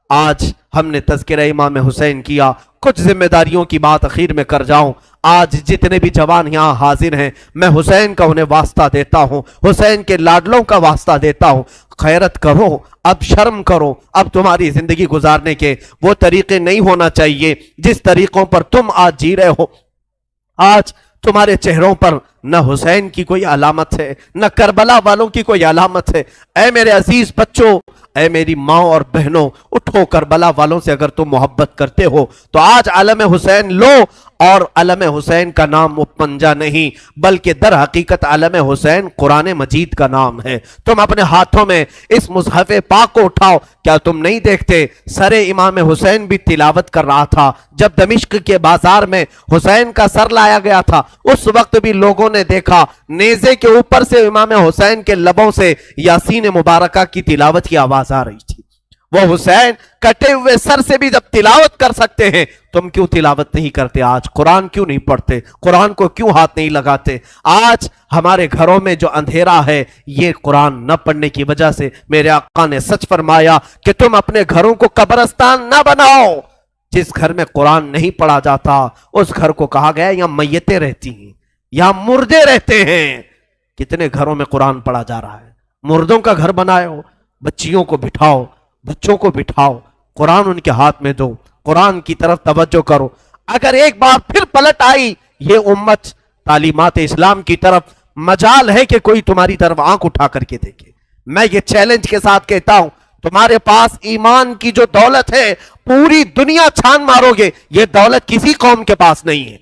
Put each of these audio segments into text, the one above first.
آج ہم نے تذکرہ امام حسین کیا، کچھ ذمہ داریوں کی بات اخیر میں کر جاؤں۔ آج جتنے بھی جوان یہاں حاضر ہیں، میں حسین کا انہیں واسطہ دیتا ہوں، حسین کے لاڈلوں کا واسطہ دیتا ہوں، خیرت کرو، اب شرم کرو۔ اب تمہاری زندگی گزارنے کے وہ طریقے نہیں ہونا چاہیے جس طریقوں پر تم آج جی رہے ہو۔ آج تمہارے چہروں پر نہ حسین کی کوئی علامت ہے، نہ کربلا والوں کی کوئی علامت ہے۔ اے میرے عزیز بچوں، اے میری ماں اور بہنوں، اٹھو، کربلا والوں سے اگر تم محبت کرتے ہو تو آج علم حسین لو، اور علم حسین کا نام پنجا نہیں بلکہ در حقیقت علم حسین قرآن مجید کا نام ہے۔ تم اپنے ہاتھوں میں اس مصحف پاک کو اٹھاؤ۔ کیا تم نہیں دیکھتے سر امام حسین بھی تلاوت کر رہا تھا جب دمشق کے بازار میں حسین کا سر لایا گیا تھا؟ اس وقت بھی لوگوں نے دیکھا نیزے کے اوپر سے امام حسین کے لبوں سے یاسین مبارکہ کی تلاوت کی آواز آ رہی تھی۔ وہ حسین کٹے ہوئے سر سے بھی جب تلاوت کر سکتے ہیں، تم کیوں تلاوت نہیں کرتے؟ آج قرآن کیوں نہیں پڑھتے؟ قرآن کو کیوں ہاتھ نہیں لگاتے؟ آج ہمارے گھروں میں جو اندھیرا ہے یہ قرآن نہ پڑھنے کی وجہ سے۔ میرے آقا نے سچ فرمایا کہ تم اپنے گھروں کو قبرستان نہ بناؤ۔ جس گھر میں قرآن نہیں پڑھا جاتا اس گھر کو کہا گیا یہاں میتیں رہتی ہیں، یہاں مردے رہتے ہیں۔ کتنے گھروں میں قرآن پڑھا جا رہا ہے؟ مردوں کا گھر بنائے ہو۔ بچیوں کو بٹھاؤ، بچوں کو بٹھاؤ، قرآن ان کے ہاتھ میں دو، قرآن کی طرف توجہ کرو۔ اگر ایک بار پھر پلٹ آئی یہ امت تعلیمات اسلام کی طرف، مجال ہے کہ کوئی تمہاری طرف آنکھ اٹھا کر کے دیکھے۔ میں یہ چیلنج کے ساتھ کہتا ہوں، تمہارے پاس ایمان کی جو دولت ہے پوری دنیا چھان مارو گے، یہ دولت کسی قوم کے پاس نہیں ہے،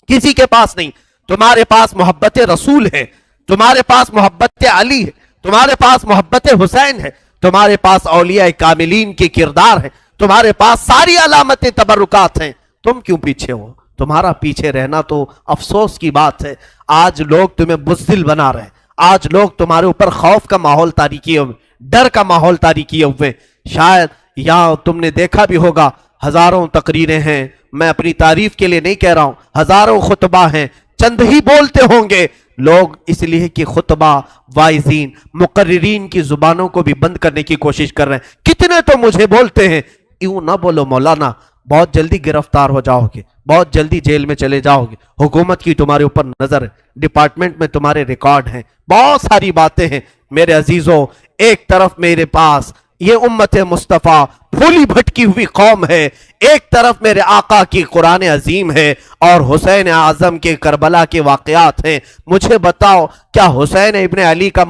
کسی کے پاس نہیں۔ تمہارے پاس محبت رسول ہے، تمہارے پاس محبت علی ہے، تمہارے پاس محبت حسین ہے، تمہارے پاس اولیاء کاملین کی کردار ہے، تمہارے پاس ساری علامتیں تبرکات ہیں۔ تم کیوں پیچھے ہو؟ تمہارا پیچھے رہنا تو افسوس کی بات ہے۔ آج لوگ تمہیں بزدل بنا رہے ہیں، آج لوگ تمہارے اوپر خوف کا ماحول طاری کیے ہوئے، ڈر کا ماحول طاری کیے ہوئے۔ شاید یا تم نے دیکھا بھی ہوگا ہزاروں تقریریں ہیں، میں اپنی تعریف کے لیے نہیں کہہ رہا ہوں، ہزاروں خطبہ ہیں، چند ہی بولتے ہوں گے لوگ، اس لیے کہ خطبہ وائزین مقررین کی زبانوں کو بھی بند کرنے کی کوشش کر رہے ہیں۔ کتنے تو مجھے بولتے ہیں یوں نہ بولو مولانا، بہت جلدی گرفتار ہو جاؤ گے، بہت جلدی جیل میں چلے جاؤ گے، حکومت کی تمہارے اوپر نظر ہے، ڈپارٹمنٹ میں تمہارے ریکارڈ ہیں، بہت ساری باتیں ہیں۔ میرے عزیزوں، ایک طرف میرے پاس یہ امت مصطفیٰ پھولی بھٹکی ہوئی قوم ہے، ایک طرف میرے آقا کی قرآن عظیم ہے اور حسین اعظم کے کربلا کے واقعات ہیں۔ مجھے بتاؤ، کیا حسین ابن علی کا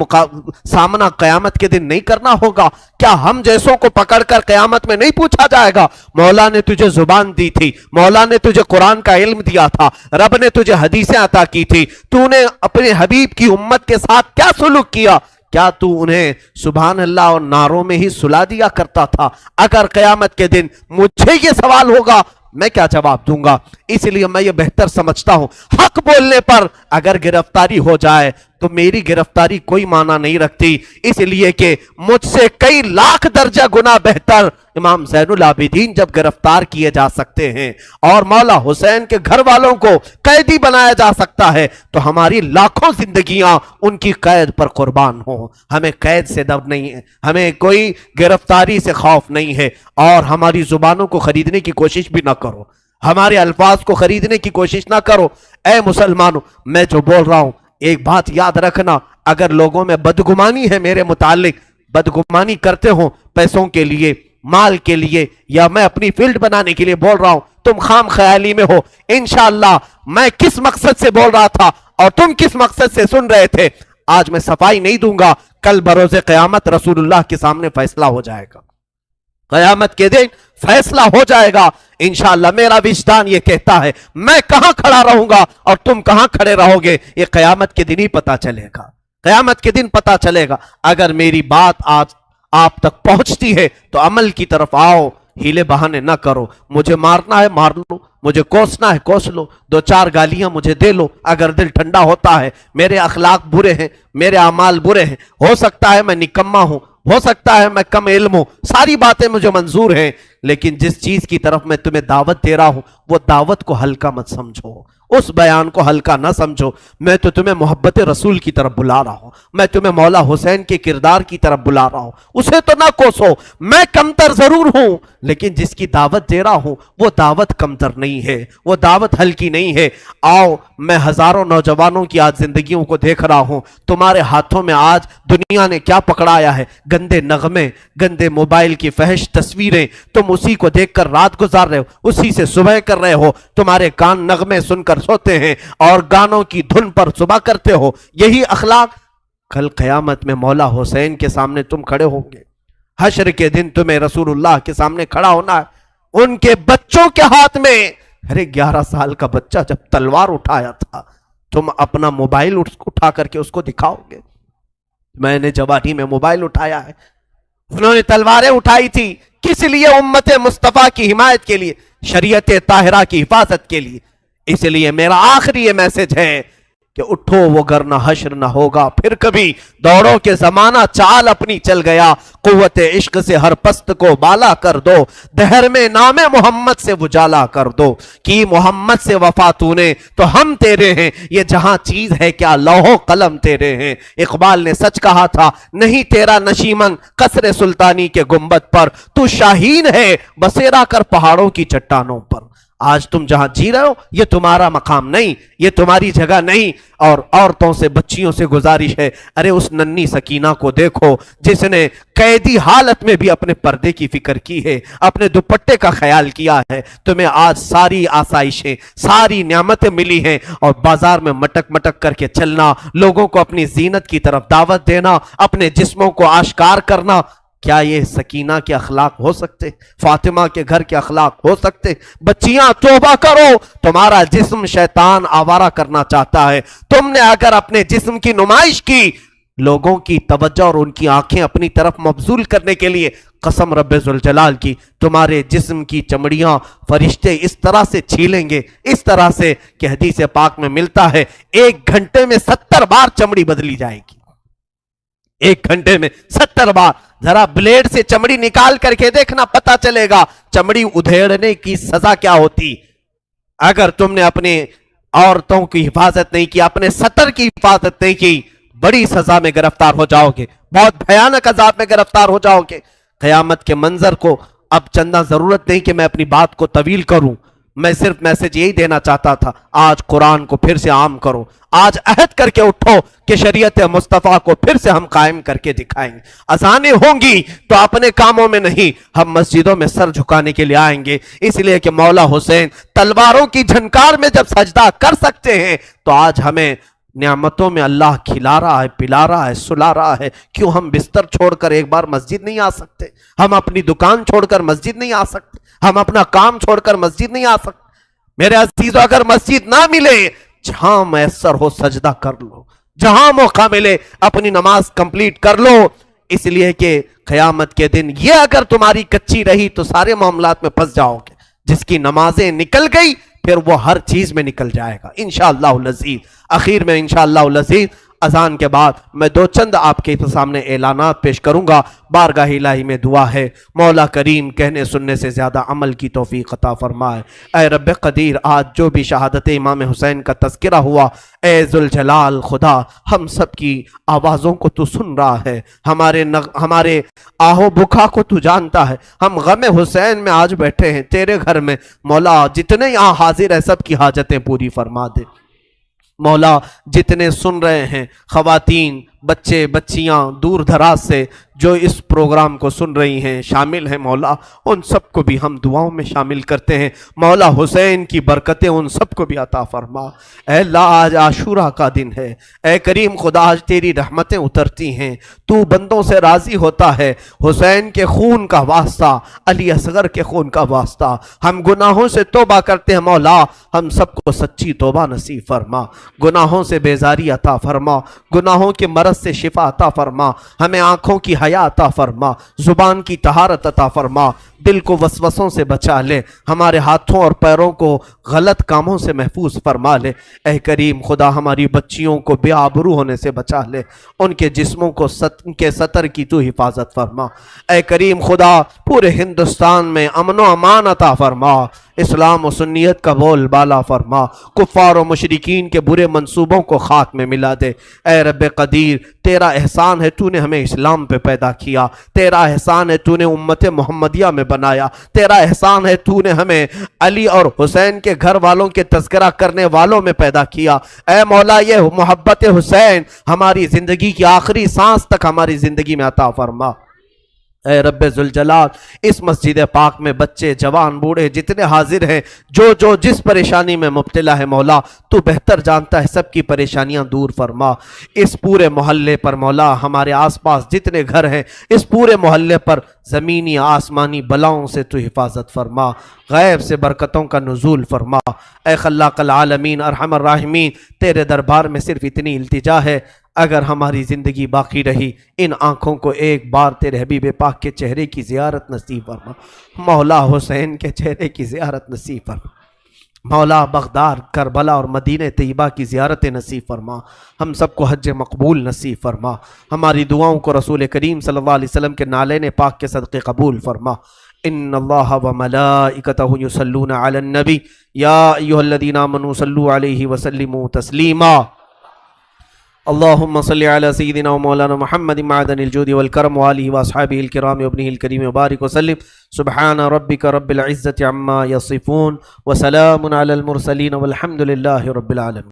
سامنا قیامت کے دن نہیں کرنا ہوگا؟ کیا ہم جیسوں کو پکڑ کر قیامت میں نہیں پوچھا جائے گا مولا نے تجھے زبان دی تھی، مولا نے تجھے قرآن کا علم دیا تھا، رب نے تجھے حدیثیں عطا کی تھی، تو نے اپنے حبیب کی امت کے ساتھ کیا سلوک کیا؟ کیا تو انہیں سبحان اللہ اور نعروں میں ہی سلا دیا کرتا تھا؟ اگر قیامت کے دن مجھے یہ سوال ہوگا میں کیا جواب دوں گا؟ اس لیے میں یہ بہتر سمجھتا ہوں حق بولنے پر اگر گرفتاری ہو جائے تو میری گرفتاری کوئی معنی نہیں رکھتی، اس لیے کہ مجھ سے کئی لاکھ درجہ گنا بہتر امام زین العابدین جب گرفتار کیے جا سکتے ہیں اور مولا حسین کے گھر والوں کو قیدی بنایا جا سکتا ہے تو ہماری لاکھوں زندگیاں ان کی قید پر قربان ہوں۔ ہمیں قید سے ڈر نہیں ہے، ہمیں کوئی گرفتاری سے خوف نہیں ہے، اور ہماری زبانوں کو خریدنے کی کوشش بھی نہ کرو، ہمارے الفاظ کو خریدنے کی کوشش نہ کرو۔ اے مسلمانوں، میں جو بول رہا ہوں ایک بات یاد رکھنا، اگر لوگوں میں بدگمانی ہے میرے متعلق، بدگمانی کرتے ہو پیسوں کے لیے، مال کے لیے، یا میں اپنی فیلڈ بنانے کے لیے بول رہا ہوں، تم خام خیالی میں ہو۔ انشاءاللہ میں کس مقصد سے بول رہا تھا اور تم کس مقصد سے سن رہے تھے، آج میں صفائی نہیں دوں گا، کل بروز قیامت رسول اللہ کے سامنے فیصلہ ہو جائے گا، قیامت کے دن فیصلہ ہو جائے گا انشاءاللہ۔ میرا وجدان یہ کہتا ہے میں کہاں کھڑا رہوں گا اور تم کہاں کھڑے رہو گے، یہ قیامت کے دن ہی پتا چلے گا، قیامت کے دن پتا چلے گا۔ اگر میری بات آج آپ تک پہنچتی ہے تو عمل کی طرف آؤ، ہیلے بہانے نہ کرو۔ مجھے مارنا ہے مار لو، مجھے کوسنا ہے کوس لو، دو چار گالیاں مجھے دے لو اگر دل ٹھنڈا ہوتا ہے۔ میرے اخلاق برے ہیں، میرے اعمال برے ہیں، ہو سکتا ہے میں نکما ہوں، ہو سکتا ہے میں کم علم ہوں، ساری باتیں مجھے منظور ہیں، لیکن جس چیز کی طرف میں تمہیں دعوت دے رہا ہوں وہ دعوت کو ہلکا مت سمجھو، اس بیان کو ہلکا نہ سمجھو۔ میں تو تمہیں محبت رسول کی طرف بلا رہا ہوں، میں تمہیں مولا حسین کے کردار کی طرف بلا رہا ہوں، اسے تو نہ کوسو۔ میں کمتر ضرور ہوں لیکن جس کی دعوت دے رہا ہوں وہ دعوت کمتر نہیں ہے، وہ دعوت ہلکی نہیں ہے۔ آؤ، میں ہزاروں نوجوانوں کی آج زندگیوں کو دیکھ رہا ہوں، تمہارے ہاتھوں میں آج دنیا نے کیا پکڑایا ہے؟ گندے نغمے، گندے موبائل کی فحش تصویریں، تم اسی کو دیکھ کر رات گزار رہے ہو، اسی سے صبح کر رہے ہو، تمہارے کان نغمے سن کر سوتے ہیں اور گانوں کی دھن پر صبح کرتے ہو۔ یہی اخلاق کل قیامت میں مولا حسین کے سامنے تم کھڑے ہوں گے، حشر کے دن تمہیں رسول اللہ کے سامنے کھڑا ہونا ہے، ان کے بچوں کے ہاتھ میں۔ ارے 11 سال کا بچہ جب تلوار اٹھایا تھا، تم اپنا موبائل اٹھا کر کے اس کو دکھاؤ گے؟ میں نے جوانی میں موبائل اٹھایا ہے، انہوں نے تلواریں اٹھائی تھی، کس لیے؟ امت مصطفیٰ کی حمایت کے لیے، شریعت طاہرہ کی حفاظت کے لیے۔ اس لیے میرا آخری یہ میسج ہے کہ اٹھو وگرنہ حشر نہ ہوگا پھر کبھی، دوڑو کہ زمانہ چال اپنی چل گیا، قوت عشق سے ہر پست کو بالا کر دو، دہر میں نام محمد سے اجالا کر دو، کی محمد سے وفا تو نے تو ہم تیرے ہیں، یہ جہاں چیز ہے کیا لوح و قلم تیرے ہیں۔ اقبال نے سچ کہا تھا، نہیں تیرا نشیمن قصر سلطانی کے گنبد پر، تو شاہین ہے بسیرا کر پہاڑوں کی چٹانوں پر۔ آج تم جہاں جی رہے ہو یہ تمہارا مقام نہیں، یہ تمہاری جگہ نہیں۔ اور عورتوں سے، بچیوں سے گزارش ہے، ارے اس ننھی سکینہ کو دیکھو جس نے قیدی حالت میں بھی اپنے پردے کی فکر کی ہے، اپنے دوپٹے کا خیال کیا ہے۔ تمہیں آج ساری آسائشیں، ساری نعمتیں ملی ہیں اور بازار میں مٹک مٹک کر کے چلنا، لوگوں کو اپنی زینت کی طرف دعوت دینا، اپنے جسموں کو آشکار کرنا، کیا یہ سکینہ کے اخلاق ہو سکتے؟ فاطمہ کے گھر کے اخلاق ہو سکتے؟ بچیاں توبہ کرو، تمہارا جسم شیطان آوارہ کرنا چاہتا ہے۔ تم نے اگر اپنے جسم کی نمائش کی، لوگوں کی توجہ اور ان کی آنکھیں اپنی طرف مبذول کرنے کے لیے، قسم رب ذوالجلال کی تمہارے جسم کی چمڑیاں فرشتے اس طرح سے چھیلیں گے، اس طرح سے کہ حدیث پاک میں ملتا ہے 1 گھنٹے میں 70 بار چمڑی بدلی جائے گی۔ 1 گھنٹے میں 70 بار۔ ذرا بلیڈ سے چمڑی نکال کر کے دیکھنا، پتا چلے گا چمڑی ادھیڑنے کی سزا کیا ہوتی۔ اگر تم نے اپنے عورتوں کی حفاظت نہیں کی، اپنے سطر کی حفاظت نہیں کی، بڑی سزا میں گرفتار ہو جاؤ گے، بہت بھیانک عذاب میں گرفتار ہو جاؤ گے۔ قیامت کے منظر کو اب چندہ ضرورت نہیں کہ میں اپنی بات کو طویل کروں، میں صرف میسج یہی دینا چاہتا تھا، آج قرآن کو پھر سے عام کرو، آج عہد کر کے اٹھو کہ شریعت مصطفیٰ کو پھر سے ہم قائم کر کے دکھائیں گے۔ اذانیں ہوں گی تو اپنے کاموں میں نہیں، ہم مسجدوں میں سر جھکانے کے لیے آئیں گے، اس لیے کہ مولا حسین تلواروں کی جھنکار میں جب سجدہ کر سکتے ہیں تو آج ہمیں نعمتوں میں اللہ کھلا رہا ہے، پلا رہا ہے، سلا رہا ہے، کیوں ہم بستر چھوڑ کر ایک بار مسجد نہیں آ سکتے؟ ہم اپنی دکان چھوڑ کر مسجد نہیں آ سکتے؟ ہم اپنا کام چھوڑ کر مسجد نہیں آ سکتے؟ میرے عزیزو، اگر مسجد نہ ملے، جہاں میسر ہو سجدہ کر لو، جہاں موقع ملے اپنی نماز کمپلیٹ کر لو، اس لیے کہ قیامت کے دن یہ اگر تمہاری کچی رہی تو سارے معاملات میں پھنس جاؤ گے۔ جس کی نمازیں نکل گئی پھر وہ ہر چیز میں نکل جائے گا انشاءاللہ العزیز۔ آخر میں انشاءاللہ العزیز اذان کے بعد میں 2 چند آپ کے سامنے اعلانات پیش کروں گا۔ بارگاہ الہی میں دعا ہے، مولا کریم کہنے سننے سے زیادہ عمل کی توفیق عطا فرمائے۔ اے رب قدیر، آج جو بھی شہادت امام حسین کا تذکرہ ہوا، اے ذوالجلال خدا، ہم سب کی آوازوں کو تو سن رہا ہے، ہمارے آہو بکا کو تو جانتا ہے۔ ہم غم حسین میں آج بیٹھے ہیں تیرے گھر میں، مولا جتنے یہاں حاضر ہیں سب کی حاجتیں پوری فرما دے۔ مولا جتنے سن رہے ہیں، خواتین، بچے، بچیاں دور دراز سے جو اس پروگرام کو سن رہی ہیں، شامل ہیں، مولا ان سب کو بھی ہم دعاؤں میں شامل کرتے ہیں۔ مولا حسین کی برکتیں ان سب کو بھی عطا فرما۔ اے اللہ، آج عاشورہ کا دن ہے، اے کریم خدا، آج تیری رحمتیں اترتی ہیں، تو بندوں سے راضی ہوتا ہے۔ حسین کے خون کا واسطہ، علی اصغر کے خون کا واسطہ، ہم گناہوں سے توبہ کرتے ہیں۔ مولا ہم سب کو سچی توبہ نصیب فرما، گناہوں سے بیزاری عطا فرما، گناہوں کے مرض سے شفا عطا فرما، ہمیں آنکھوں کی حیا عطا فرما، زبان کی طہارت عطا فرما، دل کو وسوسوں سے بچا لے، ہمارے ہاتھوں اور پیروں کو غلط کاموں سے محفوظ فرما لے۔ اے کریم خدا ہماری بچیوں کو بے آبرو ہونے سے بچا لے، ان کے جسموں کو ان کے سطر کی تو حفاظت فرما۔ اے کریم خدا پورے ہندوستان میں امن و امان عطا فرما، اسلام و سنیت کا بول بالا فرما، کفار و مشرکین کے برے منصوبوں کو خاک میں ملا دے۔ اے رب قدیر تیرا احسان ہے تو نے ہمیں اسلام پہ پیدا کیا، تیرا احسان ہے تو نے امت محمدیہ میں بنایا، تیرا احسان ہے تو نے ہمیں علی اور حسین کے گھر والوں کے تذکرہ کرنے والوں میں پیدا کیا۔ اے مولا یہ محبت حسین ہماری زندگی کی آخری سانس تک ہماری زندگی میں عطا فرما۔ اے رب ذوالجلال اس مسجد پاک میں بچے جوان بوڑھے جتنے حاضر ہیں، جو جس پریشانی میں مبتلا ہے مولا تو بہتر جانتا ہے، سب کی پریشانیاں دور فرما۔ اس پورے محلے پر مولا ہمارے آس پاس جتنے گھر ہیں، اس پورے محلے پر زمینی آسمانی بلاؤں سے تو حفاظت فرما، غیب سے برکتوں کا نزول فرما۔ اے خلاق العالمین ارحم الراحمین تیرے دربار میں صرف اتنی التجا ہے، اگر ہماری زندگی باقی رہی ان آنکھوں کو ایک بار تیرے حبیب پاک کے چہرے کی زیارت نصیب فرما، مولا حسین کے چہرے کی زیارت نصیب فرما، مولا بغداد کربلا اور مدینہ طیبہ کی زیارت نصیب فرما، ہم سب کو حج مقبول نصیب فرما، ہماری دعاؤں کو رسول کریم صلی اللہ علیہ وسلم کے نالین پاک کے صدقے قبول فرما۔ ان اللہ وملائکتہ یصلون علی النبی یا ایھا الذین آمنوا صلوا علیہ وسلموا تسلیما۔ اللهم صل على سيدنا ومولانا محمد معدن الجود والكرم وآله وأصحابه الكرام وابنه الكريم وبارك وسلم سبحان ربك رب العزة عما يصفون وسلام على المرسلين والحمد لله رب العالمين۔